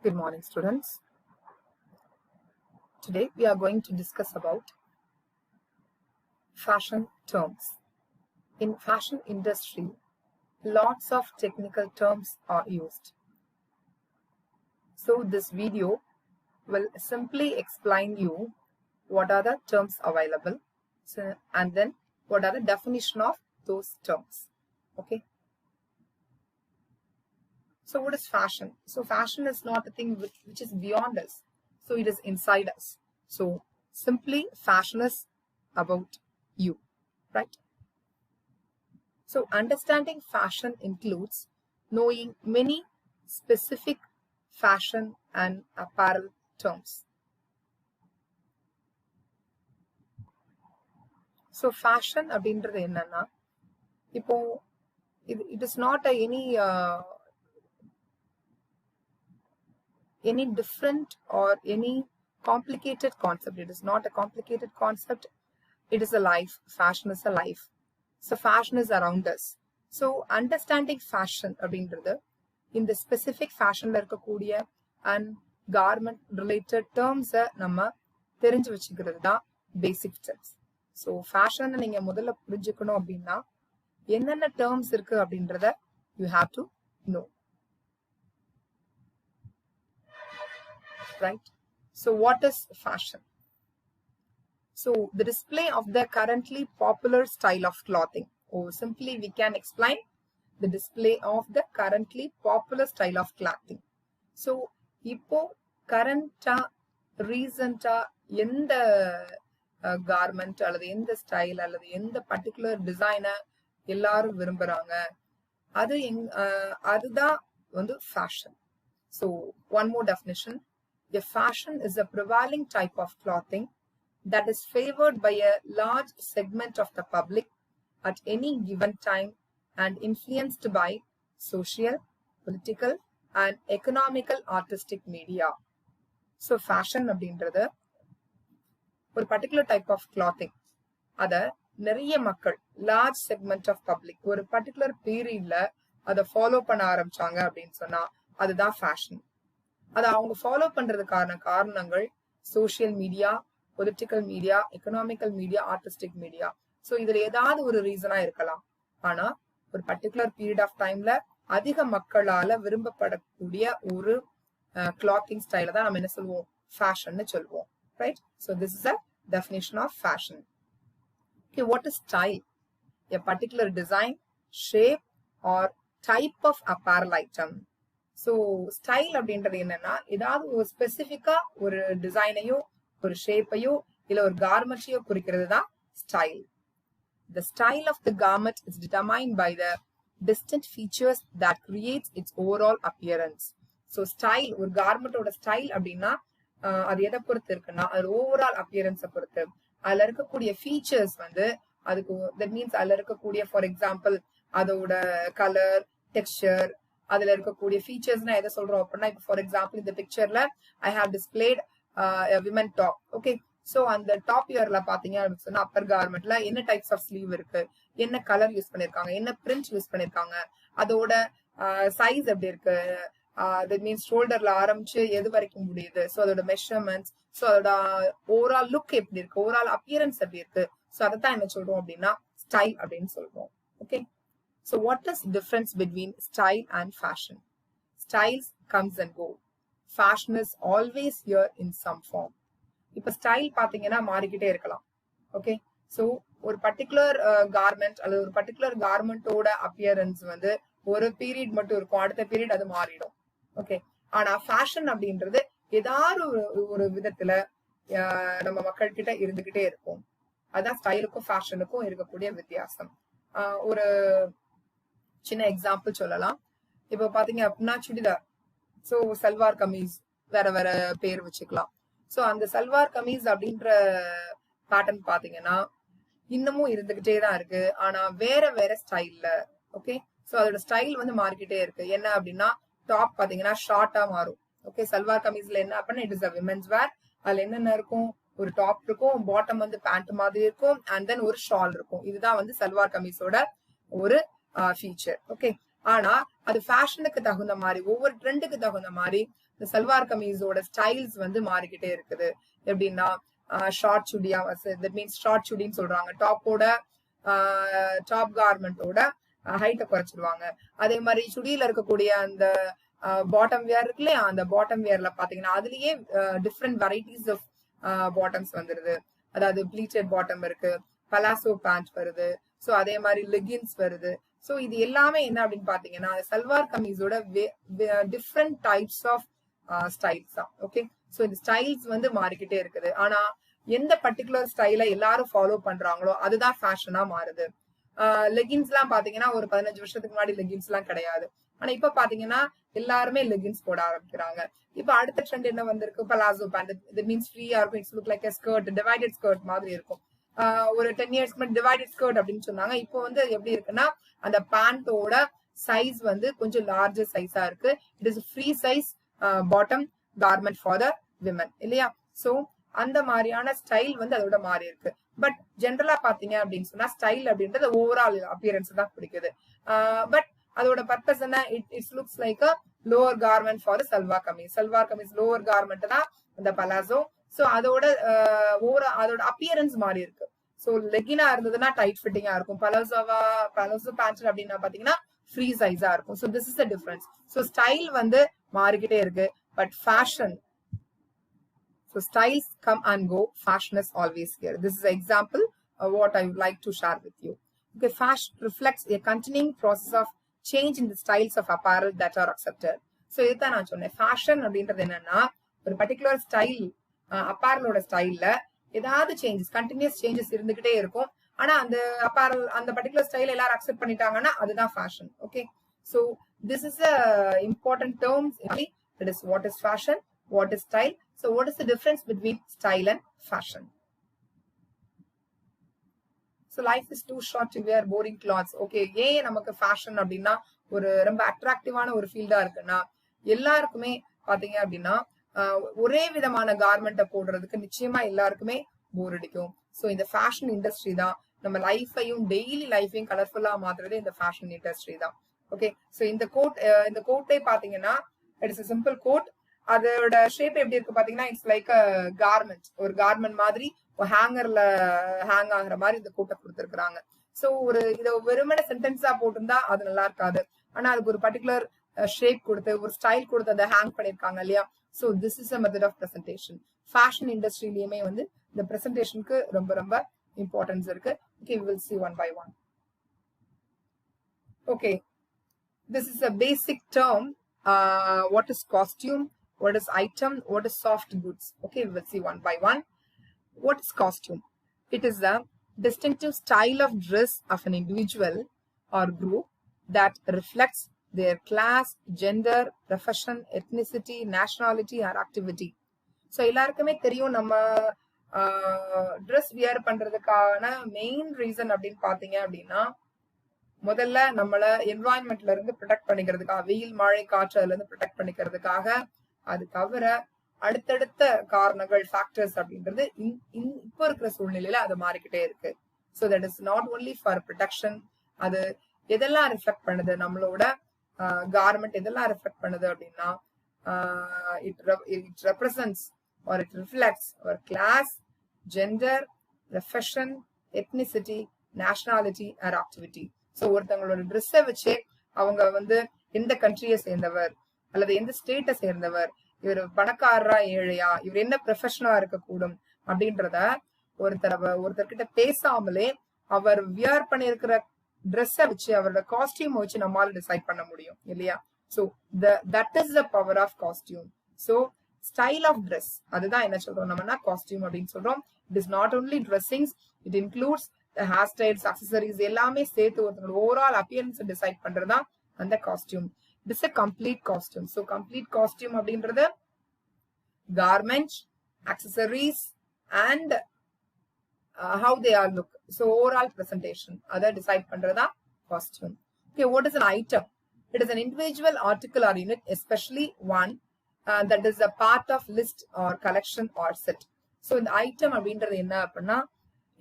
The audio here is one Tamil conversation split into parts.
Good morning, students. Today we are going to discuss about fashion terms. In fashion industry, lots of technical terms are used. So this video will simply explain you what are the terms available, and then what are the definition of those terms. Okay. So what is fashion? So fashion is not a thing which is beyond us. So it is inside us. So simply fashion is about you, right? So understanding fashion includes knowing many specific fashion and apparel terms. So fashion அப்படின்றது என்னன்னா இப்போ it is not any different or any complicated concept. It is not a complicated concept. It is a life. Fashion is a life. So fashion is around us. So understanding fashion அப்படின்றது இந்த specific fashionல இருக்கக்கூடிய and garment related terms நம்ம தெரிஞ்சு வச்சுக்கிறது தான் basic steps. So fashion நீங்க முதல்ல புரிஞ்சுக்கணும் அப்படின்னா என்னென்ன terms இருக்கு அப்படின்றத you have to know. Right? So what is fashion? So the display of the currently popular style of clothing, or simply we can explain the display of the currently popular style of clothing. So இப்போ current recent எந்த garment அல்லது எந்த style அல்லது எந்த particular designer எல்லாரும் விரும்புறாங்க அதுதான் வந்து fashion. So one more definition. A fashion is a prevailing type of clothing that is favored by a large segment of the public at any given time and influenced by social, political, and economical artistic media. So fashion அப்படின்றது ஒரு particular type of clothing. அத நிறைய மக்கள் large segment of public ஒரு particular periodல அதை ஃபாலோ பண்ண ஆரம்பிச்சாங்க அப்படின்னு சொன்னா அதுதான் fashion. அதை அவங்க ஃபாலோ பண்றதுக்கான காரணங்கள் social media, political media, economical media, artistic media. So இதுல ஏதாவது ஒரு ரீசனா இருக்கலாம். ஆனா ஒரு பர்டிகுலர் பீரியட் ஆஃப் டைம்ல அதிக மக்களால விரும்பப்படக்கூடிய ஒரு கிளாத்திங் ஸ்டைல தான் நம்ம என்ன சொல்லுவோம், ஃபேஷன் சொல்லுவோம். Right? So this is a definition of fashion. Okay, what is style? A particular design, shape or type of apparel item. So style அப்படின்றது என்னன்னா ஏதாவது ஒரு ஸ்பெசிஃபிக்கா ஒரு டிசைனையோ ஒரு ஷேப்பையோ இல்ல ஒரு கார்மெண்ட்டையோ குறிக்கிறது தான் style. The style of the garment is determined by the distinct features that creates its overall appearance. So style, ஒரு கார்மெண்டோட ஸ்டைல் அப்படின்னா அது எதை பொறுத்து இருக்குன்னா அது ஓவரால் அப்பியரன்ஸை பொறுத்து. அதுல இருக்கக்கூடிய ஃபீச்சர்ஸ் வந்து அதுக்கு தட் மீன்ஸ் அதுல இருக்கக்கூடிய ஃபார் எக்ஸாம்பிள் அதோட கலர், டெக்ஸ்சர், அதுல இருக்கக்கூடிய ஃபீச்சர்ஸ்னா எதை சொல்றோம் அப்படின்னா இப்போ ஃபார் எக்ஸாம்பிள் இந்த பிக்சர்ல I have displayed women top. Okay, so அந்த டாப் இயர்ல பாத்தீங்க அப்படின்னு சொன்னா அப்பர் கார்மெண்ட்ல என்ன டைப்ஸ் ஆஃப் ஸ்லீவ் இருக்கு, என்ன கலர் யூஸ் பண்ணிருக்காங்க, என்ன பிரிண்ட் யூஸ் பண்ணிருக்காங்க, அதோட சைஸ் எப்படி இருக்கு, தட் மீன்ஸ் ஷோல்டர்ல ஆரம்பிச்சு எது வரைக்கும் முடியுது, ஸோ அதோட மெஷர்மெண்ட்ஸ், ஸோ அதோட ஓவரால் லுக் எப்படி இருக்கு, ஓவரால் அப்பியரன்ஸ் எப்படி இருக்கு, ஸோ அதைத்தான் என்ன சொல்றோம் அப்படின்னா ஸ்டைல் அப்படின்னு சொல்றோம். Okay, so what is difference between style and fashion? Styles comes and go. Fashion is always here in some form. இப்ப ஸ்டைல் பாத்தீங்கன்னா மாறிக்கிட்டே இருக்கலாம். ஓகே, சோ ஒரு பர்டிகுலர் கார்மெண்ட் அல்லது ஒரு பர்டிகுலர் கார்மெண்டோட அப்பியரன்ஸ் வந்து ஒரு பீரியட் மட்டும் இருக்கும், அடுத்த பீரியட் அது மாறிடும். ஓகே, ஆனா ஃபேஷன் அப்படின்றது ஏதாவது ஒரு விதத்துல நம்ம மக்கள் கிட்ட இருந்துகிட்டே இருக்கும். அதான் ஸ்டைலுக்கும் ஃபேஷனுக்கும் இருக்கக்கூடிய வித்தியாசம். ஒரு சின்ன எக்ஸாம்பிள் சொல்லலாம். இப்ப பாத்தீங்க அப்படின்னா சுடிதார், சோ சல்வார் கமீஸ், வேற வேற பேர் வச்சுக்கலாம். சோ அந்த சல்வார் கமீஸ் அப்படின்ற பேட்டர்ன் பாத்தீங்கன்னா இன்னமும் இருந்துகிட்டே தான் இருக்கு, ஆனா வேற வேற ஸ்டைல்ல. ஓகே, சோ அதோட ஸ்டைல் வந்து மாறிக்கிட்டே இருக்கு. என்ன அப்படின்னா டாப் பாத்தீங்கன்னா ஷார்ட்டா மாறும். ஓகே, சல்வார் கமீஸ்ல என்ன அப்படின்னா இட் இஸ் அ விமென்ஸ் வேர். அதுல என்னென்ன இருக்கும், ஒரு டாப் இருக்கும், பாட்டம் வந்து பேண்ட் மாதிரி இருக்கும், அண்ட் தென் ஒரு ஷால் இருக்கும். இதுதான் வந்து சல்வார் கமீஸோட ஒரு ஃபீச்சர். ஓகே, ஆனா அது ஃபேஷனுக்கு தகுந்த மாதிரி ஒவ்வொரு ட்ரெண்டுக்கு தகுந்த மாதிரி இந்த சல்வார் கமீஸோட ஸ்டைல்ஸ் வந்து மாறிக்கிட்டே இருக்குது. எப்படின்னா ஷார்ட் சுடியா, தட் மீன்ஸ் ஷார்ட் சுடின்னு சொல்றாங்க, டாப்போட டாப் கார்மெண்டோட ஹைட்டை குறைச்சிருவாங்க. அதே மாதிரி சுடியில இருக்கக்கூடிய அந்த பாட்டம் வியர் இருக்கு இல்லையா, அந்த பாட்டம் வியர்ல பாத்தீங்கன்னா அதுலயே டிஃப்ரெண்ட் வெரைட்டிஸ் ஆஃப் பாட்டம்ஸ் வந்துருது. அதாவது ப்ளீட்டட் பாட்டம் இருக்கு, பலாசோ பேண்ட் வருது, சோ அதே மாதிரி லெகின்ஸ் வருது. சோ இது எல்லாமே என்ன அப்படின்னு பாத்தீங்கன்னா சல்வார் கமீஸோட டிஃப்ரெண்ட் டைப்ஸ் ஆஃப் ஸ்டைல்ஸ் தான். ஓகே, சோ இந்த ஸ்டைல்ஸ் வந்து மாறிக்கிட்டே இருக்குது. ஆனா எந்த பர்டிகுலர் ஸ்டைல எல்லாரும் ஃபாலோ பண்றாங்களோ அதுதான் ஃபேஷனா மாறுது. லெகின்ஸ் எல்லாம் பாத்தீங்கன்னா ஒரு 15 வருஷத்துக்கு முன்னாடி லெகின்ஸ் எல்லாம் கிடையாது. ஆனா இப்ப பாத்தீங்கன்னா எல்லாருமே லெகின்ஸ் போட ஆரம்பிக்கிறாங்க. இப்ப அடுத்த ட்ரெண்ட் என்ன வந்திருக்கு, பலாசோ பேண்ட். இட் மீன்ஸ் ஃப்ரீயா இருக்கும், it's look like skirt, divided skirt மாதிரி இருக்கும். ஒரு 10 இயர்ஸ்க்கு முன்னாடி டிவைடட் ஸ்கர்ட் அப்படின்னு சொன்னாங்க. இப்போ வந்து எப்படி இருக்குன்னா அந்த பேண்டோட சைஸ் வந்து கொஞ்சம் லார்ஜர் சைஸா இருக்கு. It is free size bottom garment for the women இல்லையா. சோ அந்த மாதிரியான ஸ்டைல் வந்து அதோட மாறி இருக்கு. பட் ஜென்ரலா பாத்தீங்க அப்படின்னு சொன்னா ஸ்டைல் அப்படின்றது ஓவரால் அப்பியரன்ஸ் தான் பிடிக்குது. பட் அதோட பர்பஸ் என்ன, it's looks like a lower garment for salwar kameez. Salwar kameez lower garment தான் அந்த பலாசோ. சோ அதோட அதோட அப்பியரன்ஸ் மாறி இருக்கு. சோ லெகினா இருந்ததுன்னா டைட் ஃபிட்டிங்கா இருக்கும், பலாசோ பேண்ட் அப்படின்னா பாத்தீங்கன்னா ஃப்ரீ சைஸா இருக்கும். So this is the difference. So style வந்து மாறிக்கிட்டே இருக்கு, but fashion, so styles come and go, fashion is always here. This is an example of what I would like to share with you. Okay, fashion reflects a continuing process of change in the styles of apparel that are accepted. So இதுதான் நான் சொன்னேன், ஃபேஷன் அப்படின்றது என்னன்னா ஒரு பர்டிகுலர் ஸ்டைல், அப்பேரலோட ஸ்டைல்ல ஏதாவது சேஞ்சஸ், கண்டினியூஸ் சேஞ்சஸ் இருந்துகிட்டே இருக்கும். ஆனா அந்த அப்பேரல், அந்த பர்டிகுலர் ஸ்டைல் எல்லாரும் அக்செப்ட் பண்ணிட்டாங்கன்னா அதுதான் fashion. Okay, so this is a important term. It is what is fashion, what is style. So what is the difference between style and fashion? So life is too short to wear boring clothes. Okay, ஏன் நமக்கு ஃபேஷன் அப்படின்னா ஒரு ரொம்ப அட்ராக்டிவான ஒரு ஃபீல்டா இருக்குன்னா, எல்லாருக்குமே பாத்தீங்க அப்படின்னா ஒரே விதமான கார்மெண்ட்டை போடுறதுக்கு நிச்சயமா எல்லாருக்குமே போர் அடிக்கும். சோ இந்த ஃபேஷன் இண்டஸ்ட்ரி தான் நம்ம லைஃபையும் டெய்லி லைஃபையும் கலர்ஃபுல்லா மாத்துறது இந்த ஃபேஷன் இண்டஸ்ட்ரி தான். ஓகே, சோ இந்த கோட்டை பாத்தீங்கன்னா இட்ஸ் a simple கோட். அதோட ஷேப் எப்படி இருக்கு பாத்தீங்கன்னா இட்ஸ் லைக் அ கார்மெண்ட், ஒரு கார்மெண்ட் மாதிரி ஹேங்கர்ல ஹேங் ஆகுற மாதிரி இந்த கோட்டை கொடுத்துருக்காங்க. சோ ஒரு இதை வெறுமனே சென்டென்ஸா போட்டிருந்தா அது நல்லா இருக்காது. ஆனா அதுக்கு ஒரு பர்டிகுலர் ஷேப் கொடுத்து ஒரு ஸ்டைல் கொடுத்து அதை ஹேங் பண்ணிருக்காங்க இல்லையா. So this is a method of presentation. Fashion இண்டஸ்ட்ரியிலயுமே வந்து இந்த பிரசன்டேஷனுக்கு ரொம்ப ரொம்ப இம்பார்ட்டன்ஸ் இருக்கு. Okay, we will see one by one. Okay, this is a basic term. What is costume, what is item, what is soft goods? Okay, we will see one by one. What is costume? It is the distinctive style of dress of an individual or group that reflects their class, gender, profession, ethnicity, nationality or activity. So எல்லாருக்குமே தெரியும் நம்ம ட்ரெஸ் வியர் பண்றதுக்கான மெயின் ரீசன் அப்படின்னு பாத்தீங்க அப்படின்னா முதல்ல நம்மள என்வாயன்மெண்ட்ல இருந்து ப்ரொடெக்ட் பண்ணிக்கிறதுக்காக, வெயில் மழை காற்று அதுல இருந்து ப்ரொடெக்ட் பண்ணிக்கிறதுக்காக. அது தவிர அடுத்தடுத்த காரணங்கள், ஃபேக்டர்ஸ் அப்படின்றது இப்போ இருக்கிற சூழ்நிலையில அது மாறிக்கிட்டே இருக்கு. So that is not only for protection. அது எதெல்லாம் ரிஃப்ளெக்ட் பண்ணுது, நம்மளோட கார்மெண்ட் எதெல்லாம் ரிஃப்ளெக்ட் பண்ணுது அப்படின்னா it represents or it reflects our class, gender, profession, ethnicity, nationality or activity. So ஒருத்தவங்களோட ட்ரெஸ்ஸை வச்சு அவங்க வந்து எந்த கண்ட்ரியை சேர்ந்தவர் அல்லது எந்த ஸ்டேட்டை சேர்ந்தவர், இவர் பணக்காரரா ஏழையா, இவர் என்ன ப்ரொஃபஷனா இருக்கக்கூடும் அப்படின்றத ஒருத்தர்கிட்ட பேசாமலே அவர் வியர் பண்ணிருக்கிற ட்ரெஸ்ஸை வச்சு, அவரோட காஸ்டியூம் வச்சு நம்மளால டிசைட் பண்ண முடியும் இல்லையா. So that is the power of costume. So style of dress, அதுதான் என்ன சொல்றோம் நம்மனா காஸ்டியூம் அப்படின்னு சொல்றோம். It is not only dressings, it includes hair styles, accessories எல்லாமே சேர்த்து ஒருத்தரோட ஓவரால் அப்பியரன்ஸ் டிசைட் பண்றதுதான் அந்த costume. It is a complete costume. So complete costume அப்படின்றது garment, accessories and how they are look. So overall presentation அதை decide பண்றதா costume. Okay, what is an item? It is an individual article or unit, especially one that is a part of list or collection or set. So இந்த item அப்படின்றது என்ன அப்படின்னா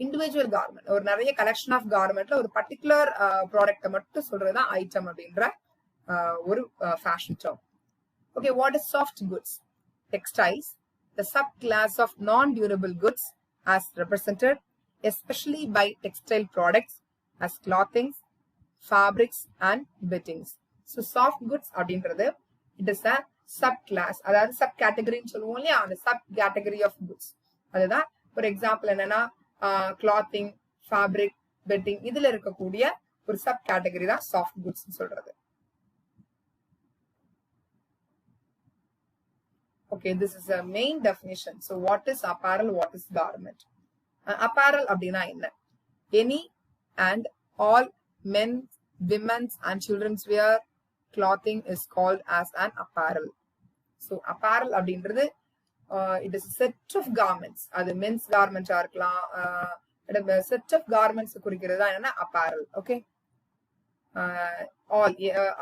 இண்டிவிஜுவல் கார்மெண்ட், ஒரு நிறைய கலெக்ஷன் ஆஃப் கார்மெண்ட்ல ஒரு பர்டிகுலர் ப்ராடக்ட்டை மட்டும் சொல்றதுதான் ஐட்டம் அப்படின்ற ஒரு fashion term. Okay, what is soft goods? Textiles, the subclass of non-durable goods as represented especially by textile products as clothings, fabrics and beddings. So soft goods அப்படின்றது it is a subclass, அதாவது subcategory ன்னு சொல்லுவோம் இல்லையா, அந்த subcategory of goods. அதுதான் for example என்னன்னா clothing, fabric, bedding இதுல இருக்கக்கூடிய ஒரு subcategory தான் soft goods ன்னு சொல்றது. Okay, this is a main definition. So what is apparel, what is garment? Apparel அப்படினா என்ன? Any and all men's, women's and children's wear clothing is called as an apparel. So apparel அப்படின்றது it is a set of garments. அது men's garment இருக்கலாம், set of garments குறிக்கிறது தான் என்னன்னா apparel. Okay, all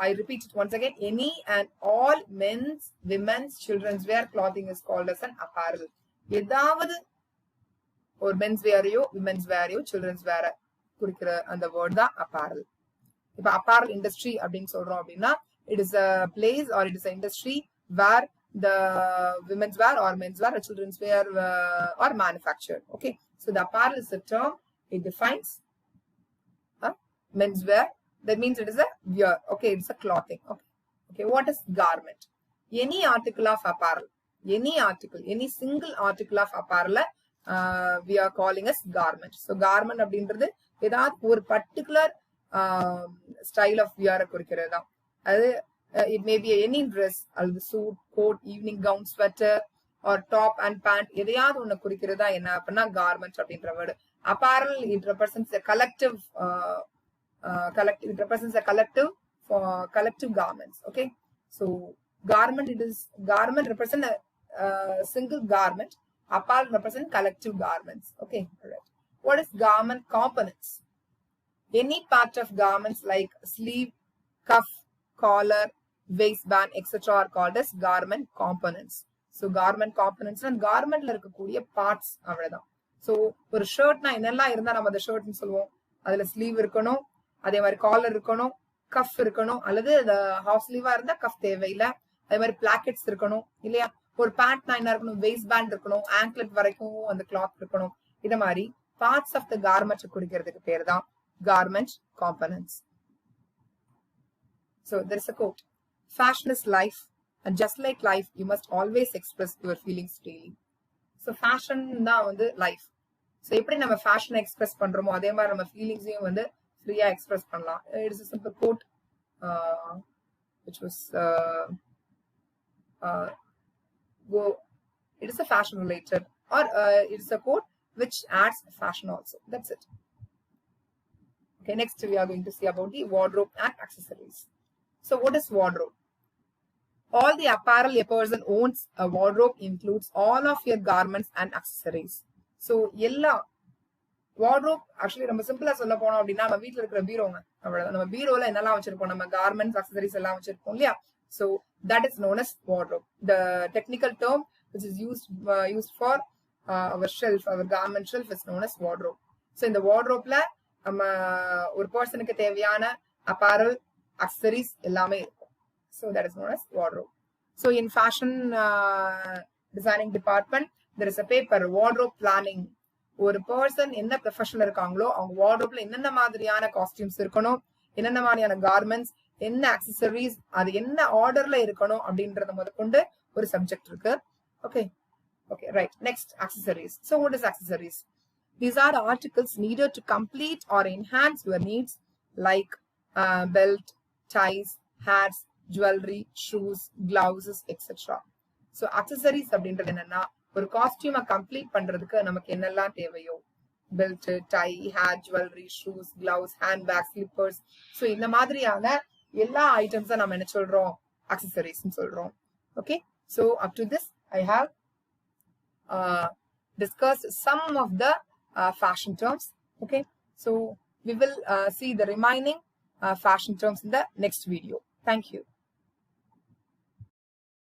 I repeat it once again, any and all men's, women's, children's wear clothing is called as an apparel. ஏதாவது ஒரு men's wear-யோ women's wear-யோ children's wear குறிக்கிற அந்த word தான் apparel. இப்ப apparel industry அப்படின்னு சொல்றோம் அப்படின்னா it is a place or it is an industry where the women's wear or men's wear or children's wear are manufactured. Okay, so the apparel is a term, it defines men's wear. That means it is a wear. Okay, it's a clothing. Okay, what is garment? Any article of apparel, any article, any single article of apparel we are calling as garment. So garment அப்படின்றது ஏதாவது ஒரு particular style of wear குறிக்கிறது தான். அது it may be any dress, அல்லது suit, coat, evening gown, sweater or top and pant, எதையாவது ஒண்ணு குறிக்கிறதா என்ன அப்படின்னா garment அப்படின்ற word. Apparel, it represents a collective it represents a collective garments. Okay, so garment represent a single garment, apparel represent collective garments. Okay, all right. What is garment components? Any part of garments like sleeve, cuff, collar, waistband, etc. are called as garment components. So garment components and garmentல இருக்கக்கூடிய parts அவ்வளவுதான். So ஒரு ஷர்ட்னா என்னெல்லாம் இருந்தா நம்ம அந்த ஷர்ட்னு சொல்லுவோம், அதுல ஸ்லீவ் இருக்கணும், அதே மாதிரி காலர் இருக்கணும், கஃப் இருக்கணும், அல்லது ஹாஃப் ஸ்லீவா இருந்தா கஃப் தேவையில்லை, அதே மாதிரி பிளாக்கெட்ஸ் இருக்கணும் இல்லையா, ஒரு பேண்ட்னா என்ன இருக்கணும், வெயிஸ்ட் பேண்ட் இருக்கணும், ஆங்க்லெட் வரைக்கும் அந்த கிளாத் இருக்கணும். இத மாதிரி பார்ட்ஸ் ஆஃப் த கார்மெண்ட் குறிக்கிறதுக்கு பேர் தான் garment components. So there is a quote, fashion is life and just like life you must always express your feelings freely. So fashion தான் வந்து life. So எப்படி நம்ம fashion எக்ஸ்பிரஸ் பண்றோமோ அதே மாதிரி நம்ம ஃபீலிங்ஸையும் வந்து ஃப்ரீயா எக்ஸ்பிரஸ் பண்ணலாம். It is a simple quote which was it is a fashion related or it is a quote which adds fashion also. That's it. Okay, next we are going to see about the wardrobe and accessories. So what is wardrobe? All the apparel a person owns a wardrobe includes all of your garments and accessories. So எல்லா wardrobe actually நம்ம சிம்பிளா சொல்ல போனோம் அப்படின்னா நம்ம வீட்ல இருக்கிற பீரோங்க, அவ்வளவுதான். நம்ம பீரோல என்னெல்லாம் வச்சிருப்போம், நம்ம garments, accessories எல்லாம் வச்சிருப்போம் இல்லையா. So that is known as wardrobe. The technical term which is used for our shelf, our garment shelf is known as wardrobe. So in the wardrobeல நம்ம ஒரு பர்சனுக்கு தேவையான apparel, accessories எல்லாமே இருக்கும். So that is known as wardrobe. So in fashion designing department there is a paper, wardrobe planning. ஒரு பர்சன் என்ன ப்ரொஃபஷன்ல இருக்காங்களோ அவங்க வார்ட்ரோப்ல என்னென்ன மாதிரியான காஸ்டியூம்ஸ் இருக்கணும், என்னென்ன மாதிரியான கார்மெண்ட்ஸ், என்ன அக்சசரிஸ், அது என்ன ஆர்டர்ல இருக்கணும் அப்படின்றத முதற்கொண்டு ஒரு சப்ஜெக்ட் இருக்கு. Okay okay right. Next accessories. So what is accessories? These are articles needed to complete or enhance your needs like belt, ties, hats, jewelry, shoes, gloves, etc. So accessories அப்படின்றது என்னன்னா ஒரு காஸ்டியூமை கம்ப்ளீட் பண்றதுக்கு நமக்கு என்னெல்லாம் தேவையோ, belt, tie, hair, jewellery, shoes, gloves, hand bag, slippers, so இந்த மாதிரியான எல்லா ஐட்டம்ஸை நம்ம என்ன சொல்றோம், accessories சொல்றோம். Okay, so up to this I have discussed some of the fashion terms. Okay, so we will see the remaining fashion terms in the next video. Thank you.